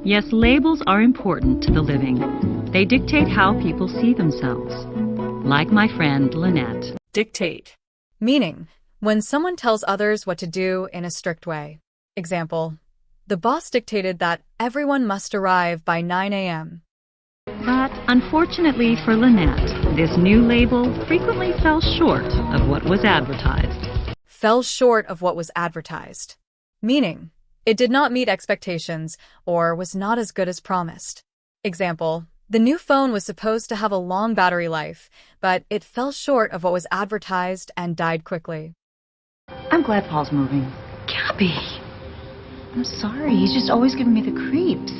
Yes, labels are important to the living. They dictate how people see themselves. Like my friend Lynette. Dictate. Meaning, when someone tells others what to do in a strict way. Example, the boss dictated that everyone must arrive by 9 a.m. But unfortunately for Lynette, this new label frequently fell short of what was advertised. Fell short of what was advertised. Meaning, it did not meet expectations or was not as good as promised. Example, the new phone was supposed to have a long battery life, but it fell short of what was advertised and died quickly. I'm glad Paul's moving. Gabby! I'm sorry, he's just always giving me the creeps.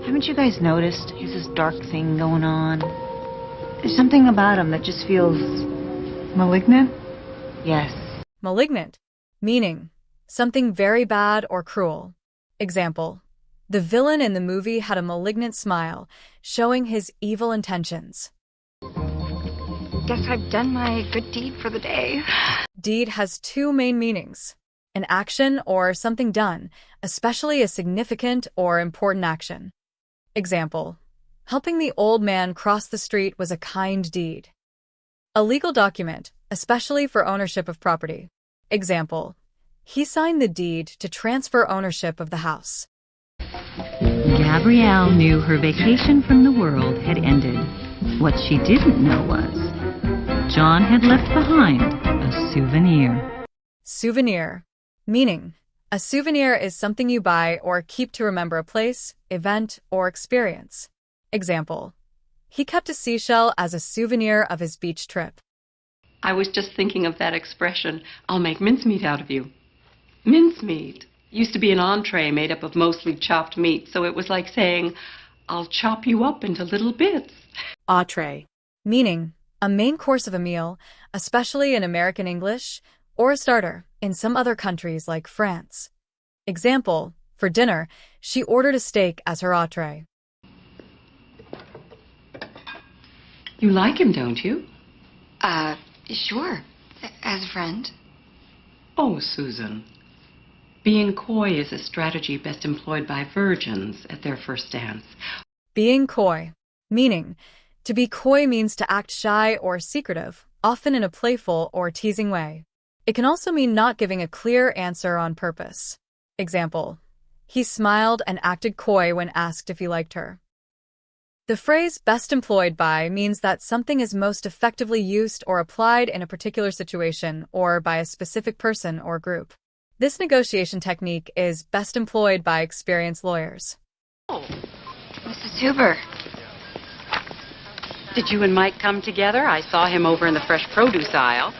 Haven't you guys noticed? He's this dark thing going on. There's something about him that just feels... malignant? Yes. Malignant. Meaning, something very bad or cruel. Example, the villain in the movie had a malignant smile, showing his evil intentions. Guess I've done my good deed for the day. Deed has two main meanings. An action or something done, especially a significant or important action. Example, helping the old man cross the street was a kind deed. A legal document, especially for ownership of property. Example, he signed the deed to transfer ownership of the house. Gabrielle knew her vacation from the world had ended. What she didn't know was John had left behind a souvenir. Souvenir. Meaning, a souvenir is something you buy or keep to remember a place, event, or experience. Example, he kept a seashell as a souvenir of his beach trip. I was just thinking of that expression, I'll make mincemeat out of you. Mincemeat used to be an entree made up of mostly chopped meat, so it was like saying, I'll chop you up into little bits. Entree. Meaning, a main course of a meal, especially in American English, or a starter in some other countries like France. Example, for dinner, she ordered a steak as her entree. You like him, don't you? Sure. As a friend. Oh, Susan. Being coy is a strategy best employed by virgins at their first dance. Being coy. Meaning, to be coy means to act shy or secretive, often in a playful or teasing way. It can also mean not giving a clear answer on purpose. Example, he smiled and acted coy when asked if he liked her. The phrase best employed by means that something is most effectively used or applied in a particular situation or by a specific person or group. This negotiation technique is best employed by experienced lawyers. Oh, Mrs. Huber. Did you and Mike come together? I saw him over in the fresh produce aisle.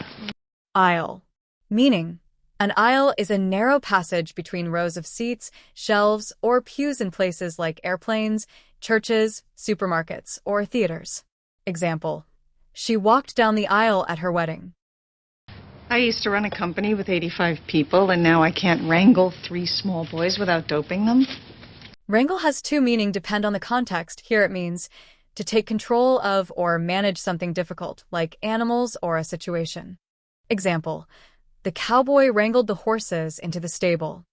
Aisle. Meaning, an aisle is a narrow passage between rows of seats, shelves, or pews in places like airplanes, churches, supermarkets, or theaters. Example, she walked down the aisle at her wedding. I used to run a company with 85 people, and now I can't wrangle 3 small boys without doping them. Wrangle has two meanings depend on the context. Here it means to take control of or manage something difficult, like animals or a situation. Example, the cowboy wrangled the horses into the stable.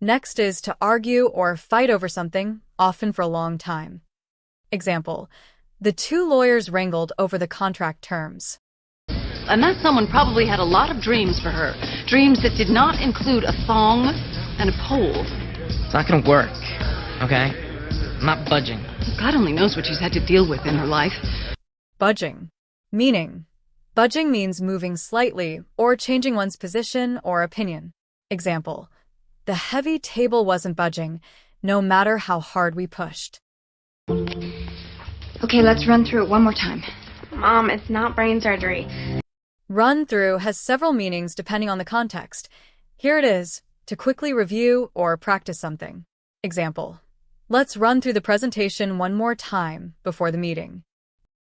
Next is to argue or fight over something, often for a long time. Example, the two lawyers wrangled over the contract terms. And that someone probably had a lot of dreams for her. Dreams that did not include a thong and a pole. It's not gonna work, okay? I'm not budging. God only knows what she's had to deal with in her life. Budging. Meaning, budging means moving slightly or changing one's position or opinion. Example, the heavy table wasn't budging, no matter how hard we pushed. Okay, let's run through it one more time. Mom, it's not brain surgery. Run through has several meanings depending on the context. Here it is, to quickly review or practice something. Example, let's run through the presentation one more time before the meeting.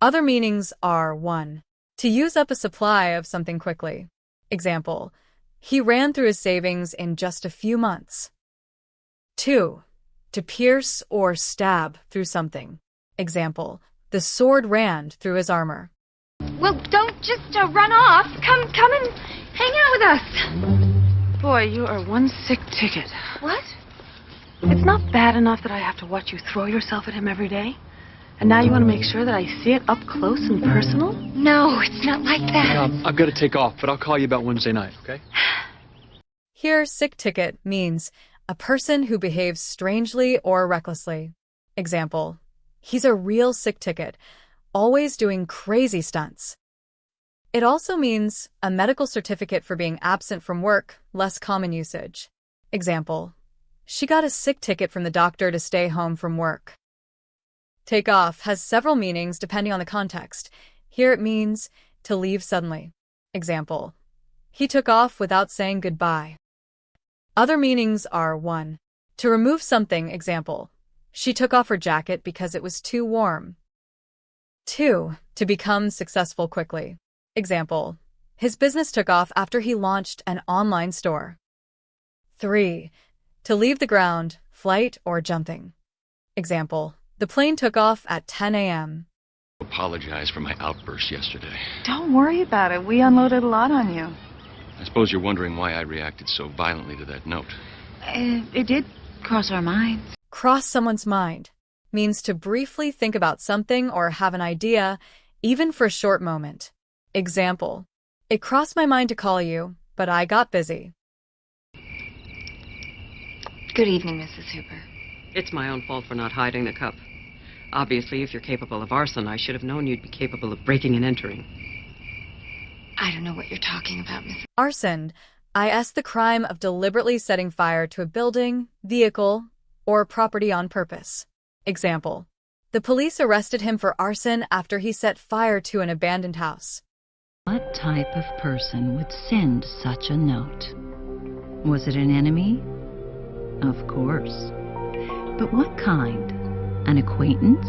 Other meanings are 1. To use up a supply of something quickly. Example, he ran through his savings in just a few months. 2. To pierce or stab through something. Example, the sword ran through his armor. Well, don't just run off. Come and hang out with us. Boy, you are one sick ticket. What? It's not bad enough that I have to watch you throw yourself at him every day. And now you want to make sure that I see it up close and personal? No, it's not like that. I've got to take off, but I'll call you about Wednesday night, okay? Here, sick ticket means a person who behaves strangely or recklessly. Example, he's a real sick ticket, always doing crazy stunts. It also means a medical certificate for being absent from work, less common usage. Example, she got a sick ticket from the doctor to stay home from work. Take off has several meanings depending on the context. Here it means to leave suddenly. Example, he took off without saying goodbye. Other meanings are 1. To remove something, example, she took off her jacket because it was too warm. 2. To become successful quickly. Example, his business took off after he launched an online store. 3. To leave the ground, flight, or jumping. Example, the plane took off at 10 a.m. Apologize for my outburst yesterday. Don't worry about it. We unloaded a lot on you. I suppose you're wondering why I reacted so violently to that note. It did cross our minds. Cross someone's mind means to briefly think about something or have an idea, even for a short moment. Example, it crossed my mind to call you, but I got busy. Good evening, Mrs. Hooper. It's my own fault for not hiding the cup. Obviously, if you're capable of arson, I should have known you'd be capable of breaking and entering. I don't know what you're talking about, Mrs. Arson, is the crime of deliberately setting fire to a building, vehicle, or property on purpose. Example, the police arrested him for arson after he set fire to an abandoned house. What type of person would send such a note? Was it an enemy? Of course. But what kind? An acquaintance?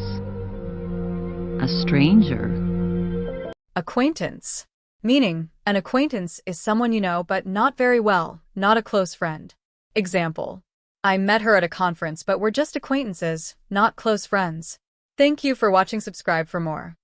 A stranger? Acquaintance, meaning an acquaintance is someone you know but not very well, not a close friend. Example, I met her at a conference but we're just acquaintances, not close friends. Thank you for watching. Subscribe for more.